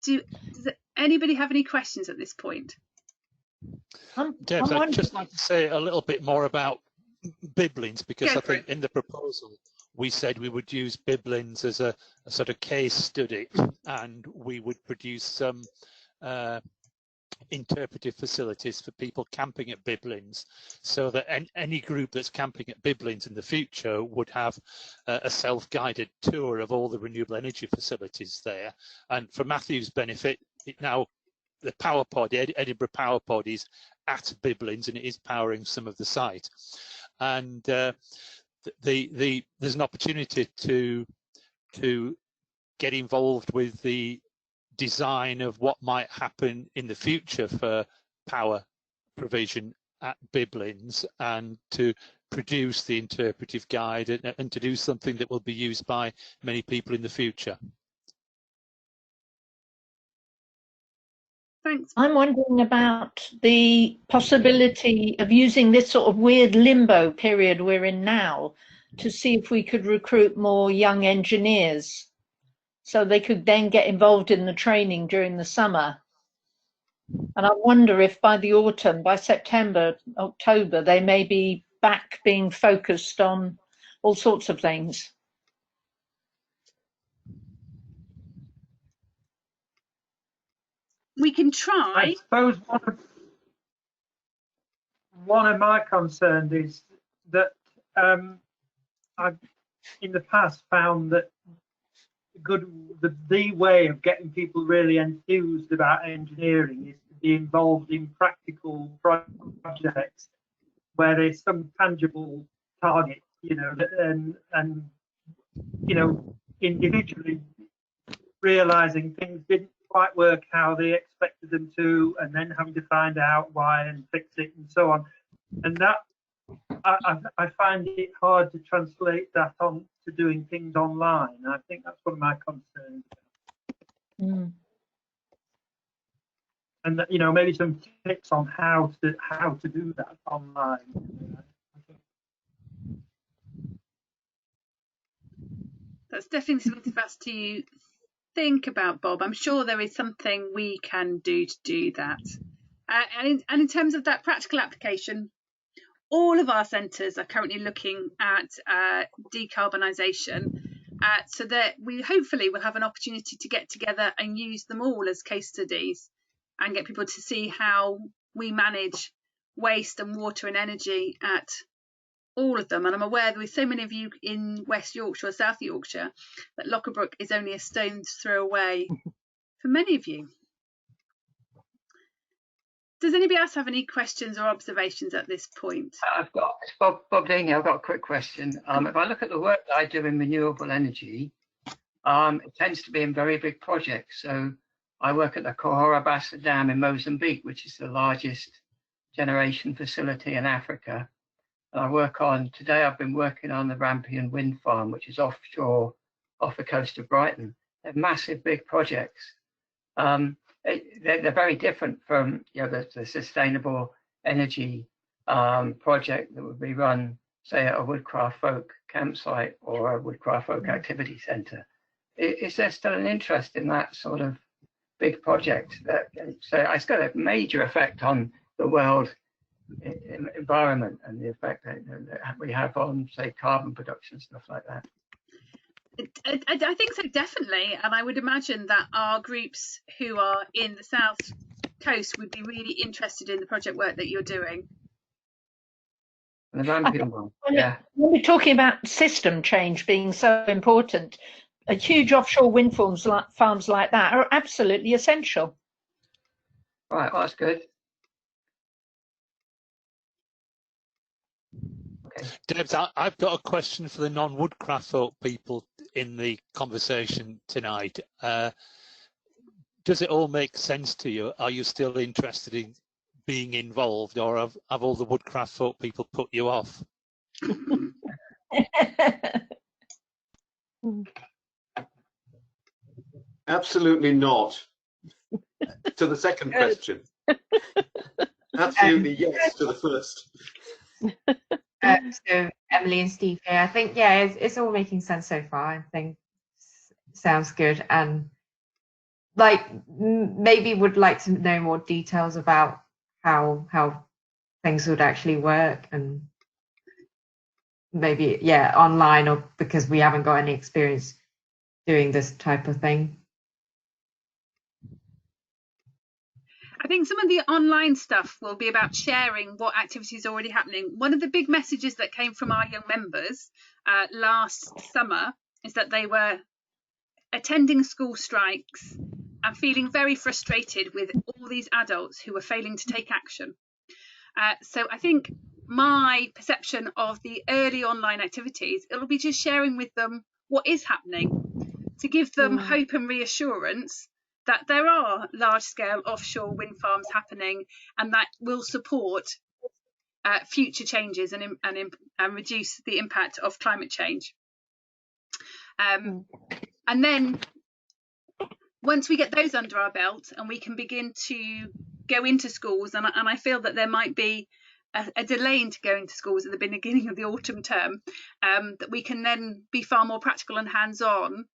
Does anybody have any questions at this point? Deb, I'd just like to say a little bit more about Biblins, because I think in the proposal we said we would use Biblins as a sort of case study, and we would produce some interpretive facilities for people camping at Biblins, so that any group that's camping at Biblins in the future would have a self-guided tour of all the renewable energy facilities there. And for Matthew's benefit, now the power pod, Edinburgh Power Pod, is at Biblins and it is powering some of the site. And there's an opportunity to get involved with the design of what might happen in the future for power provision at Biblins, and to produce the interpretive guide and to do something that will be used by many people in the future. Thanks. I'm wondering about the possibility of using this sort of weird limbo period we're in now to see if we could recruit more young engineers, so they could then get involved in the training during the summer. And I wonder if by the autumn, by September, October, they may be back being focused on all sorts of things. We can try. I suppose one of my concerns is that I've in the past found that the way of getting people really enthused about engineering is to be involved in practical projects where there's some tangible target, you know, and you know, individually realizing things didn't quite work how they expected them to, and then having to find out why and fix it and so on. And that I find it hard to translate that on to doing things online. I think that's one of my concerns. Mm. And that, you know, maybe some tips on how to do that online. That's definitely something for us to think about, Bob. I'm sure there is something we can do to do that. And in terms of that practical application, all of our centres are currently looking at decarbonisation, so that we hopefully will have an opportunity to get together and use them all as case studies and get people to see how we manage waste and water and energy at all of them. And I'm aware that with so many of you in West Yorkshire or South Yorkshire, that Lockerbrook is only a stone's throw away for many of you. Does anybody else have any questions or observations at this point? I've got Bob Daniel. I've got a quick question. If I look at the work that I do in renewable energy, it tends to be in very big projects. So I work at the Cahora Bassa Dam in Mozambique, which is the largest generation facility in Africa. And today I've been working on the Rampion wind farm, which is offshore off the coast of Brighton. They're massive, big projects. They're very different from the sustainable energy project that would be run, say, at a Woodcraft Folk campsite or a Woodcraft Folk activity centre. Is there still an interest in that sort of big project? So it's got a major effect on the world environment and the effect that we have on, say, carbon production, stuff like that. I think so, definitely. And I would imagine that our groups who are in the South Coast would be really interested in the project work that you're doing. The Rampion one, yeah. When we're talking about system change being so important, huge offshore wind farms like that are absolutely essential. Right, well, that's good. Okay. Debs, I've got a question for the non-Woodcraft Folk people in the conversation tonight. Does it all make sense to you? Are you still interested in being involved, or have all the Woodcraft Folk people put you off? Absolutely not. To the second question. Absolutely yes to the first. So Emily and Steve here. I think, yeah, it's all making sense so far. I think sounds good, and like maybe would like to know more details about how things would actually work, and maybe online, or because we haven't got any experience doing this type of thing. I think some of the online stuff will be about sharing what activities are already happening. One of the big messages that came from our young members last summer is that they were attending school strikes and feeling very frustrated with all these adults who were failing to take action. So I think my perception of the early online activities, it'll be just sharing with them what is happening to give them hope and reassurance that there are large-scale offshore wind farms happening, and that will support future changes and reduce the impact of climate change. And then once we get those under our belt and we can begin to go into schools, and I feel that there might be a delay into going to schools at the beginning of the autumn term, that we can then be far more practical and hands-on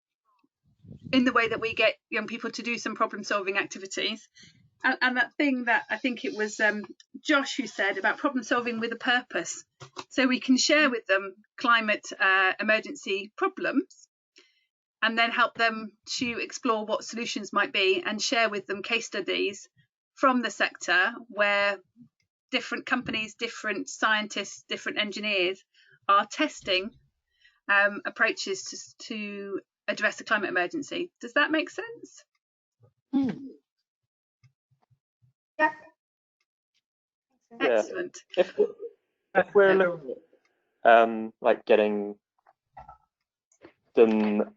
in the way that we get young people to do some problem-solving activities. And that thing that I think it was Josh who said about problem-solving with a purpose. So we can share with them climate emergency problems and then help them to explore what solutions might be, and share with them case studies from the sector where different companies, different scientists, different engineers are testing approaches to address the climate emergency. Does that make sense? Yeah. Excellent. If we're looking at like getting them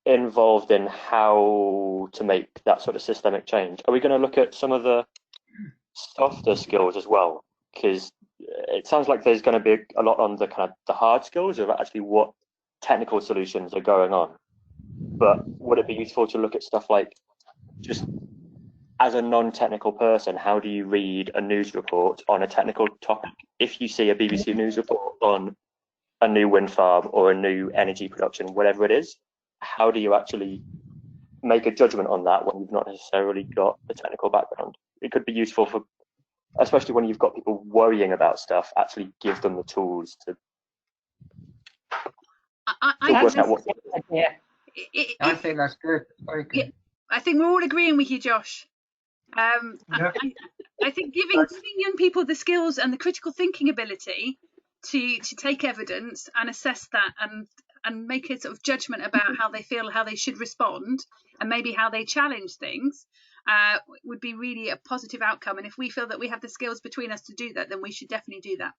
involved in how to make that sort of systemic change, are we going to look at some of the softer skills as well? Because it sounds like there's going to be a lot on the kind of the hard skills of actually what technical solutions are going on. But would it be useful to look at stuff like, just as a non-technical person, how do you read a news report on a technical topic? If you see a BBC News report on a new wind farm or a new energy production, whatever it is, how do you actually make a judgment on that when you've not necessarily got the technical background? It could be useful for, especially when you've got people worrying about stuff, actually give them the tools to work out what. I think that's good. Very good. Yeah, I think we're all agreeing with you, Josh. I think giving young people the skills and the critical thinking ability to take evidence and assess that and make a sort of judgment about how they feel, how they should respond, and maybe how they challenge things. would be really a positive outcome. And if we feel that we have the skills between us to do that, then we should definitely do that.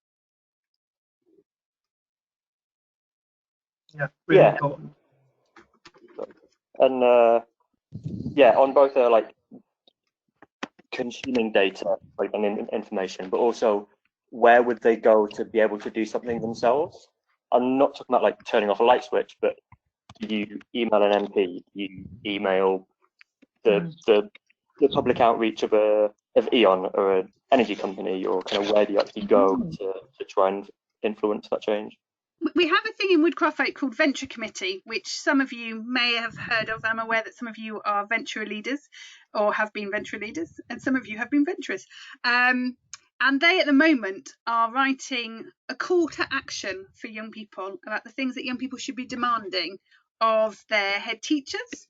Yeah, really Yeah. important. And yeah, on both like consuming data, like and information, but also where would they go to be able to do something themselves? I'm not talking about like turning off a light switch, but you email an MP, you email the public outreach of E.ON or an energy company, or kind of where do you actually go to try and influence that change? We have a thing in Woodcraft Oak called Venture Committee, which some of you may have heard of. I'm aware that some of you are venture leaders or have been venture leaders, and some of you have been venturers. And they at the moment are writing a call to action for young people about the things that young people should be demanding of their head teachers,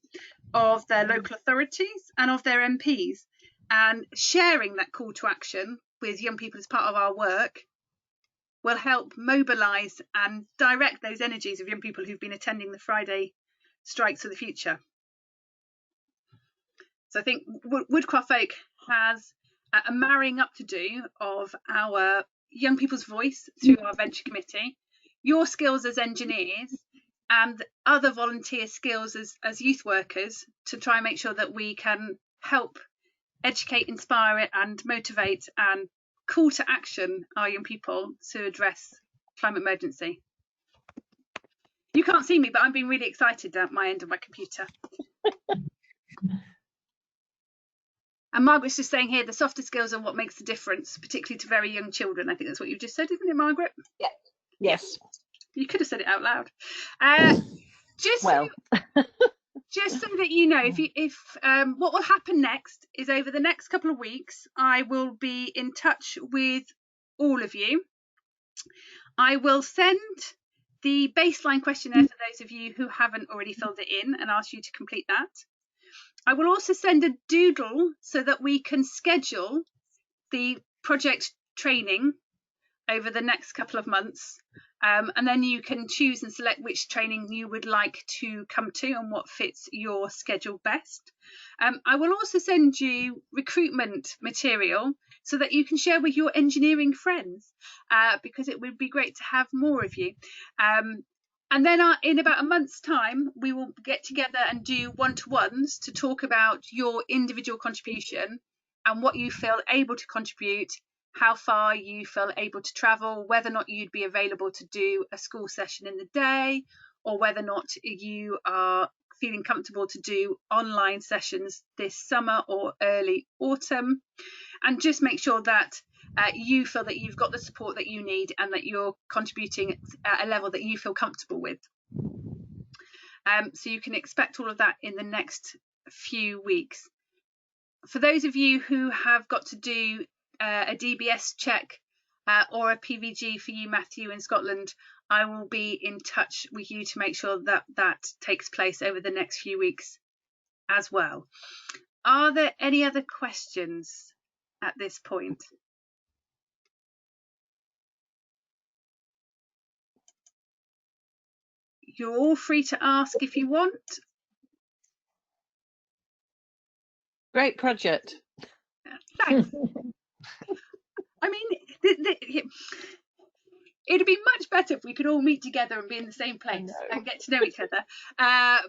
of their local authorities, and of their MPs. And sharing that call to action with young people as part of our work will help mobilise and direct those energies of young people who've been attending the Friday Strikes for the Future. So I think Woodcraft Oak has a marrying up to do of our young people's voice through our venture committee, your skills as engineers, and other volunteer skills as youth workers to try and make sure that we can help educate, inspire, and motivate and call to action our young people to address climate emergency. You can't see me, but I'm being really excited at my end of my computer. And Margaret's just saying here, the softer skills are what makes the difference, particularly to very young children. I think that's what you've just said, isn't it, Margaret? Yeah. Yes. You could have said it out loud. Just so that you know, if what will happen next is over the next couple of weeks, I will be in touch with all of you. I will send the baseline questionnaire for those of you who haven't already filled it in and ask you to complete that. I will also send a doodle so that we can schedule the project training over the next couple of months. And then you can choose and select which training you would like to come to and what fits your schedule best. I will also send you recruitment material so that you can share with your engineering friends, because it would be great to have more of you. And then in about a month's time, we will get together and do one-to-ones to talk about your individual contribution and what you feel able to contribute, how far you feel able to travel, whether or not you'd be available to do a school session in the day, or whether or not you are feeling comfortable to do online sessions this summer or early autumn. And just make sure that you feel that you've got the support that you need and that you're contributing at a level that you feel comfortable with. So you can expect all of that in the next few weeks. For those of you who have got to do a DBS check or a PVG for you, Matthew, in Scotland, I will be in touch with you to make sure that that takes place over the next few weeks as well. Are there any other questions at this point? You're all free to ask if you want. Great project. Thanks. I mean, it'd be much better if we could all meet together and be in the same place and get to know each other.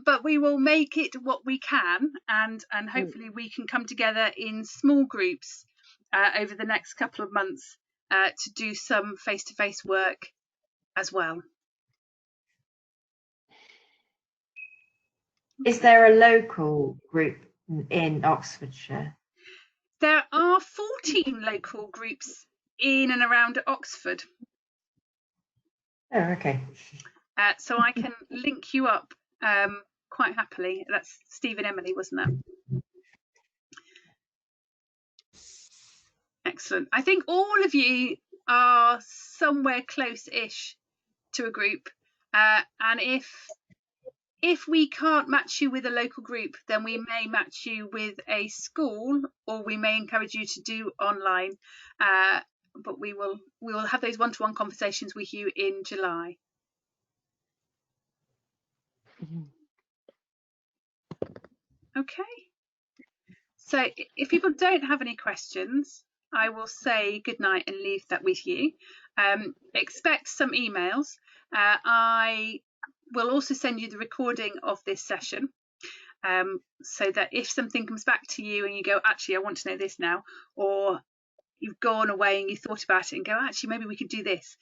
But we will make it what we can, and hopefully we can come together in small groups over the next couple of months to do some face-to-face work as well. Is there a local group in Oxfordshire? There are 14 local groups in and around Oxford. Oh, okay. So I can link you up quite happily. That's Steve and Emily, wasn't that? Excellent. I think all of you are somewhere close-ish to a group. And if we can't match you with a local group, then we may match you with a school, or we may encourage you to do online. But we will have those one-to-one conversations with you in July. Okay. So if people don't have any questions, I will say good night and leave that with you. Expect some emails. I will also send you the recording of this session, so that if something comes back to you and you go, actually, I want to know this now, or you've gone away and you thought about it and go, actually, maybe we could do this.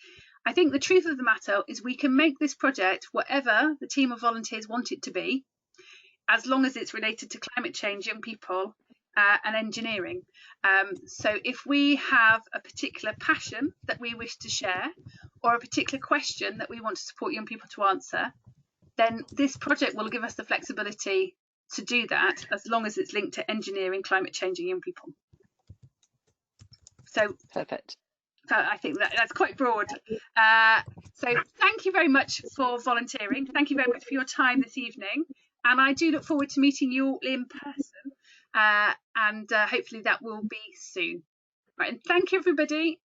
I think the truth of the matter is we can make this project whatever the team of volunteers want it to be, as long as it's related to climate change, young people, and engineering. So if we have a particular passion that we wish to share, or a particular question that we want to support young people to answer, then this project will give us the flexibility to do that, as long as it's linked to engineering, climate change, and young people. So perfect. So I think that's quite broad. So thank you very much for volunteering. Thank you very much for your time this evening. And I do look forward to meeting you all in person. And hopefully that will be soon. Right, and thank you, everybody.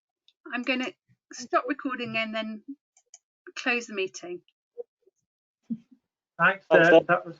I'm going to stop recording and then close the meeting. Thanks, Thanks, Deb. That was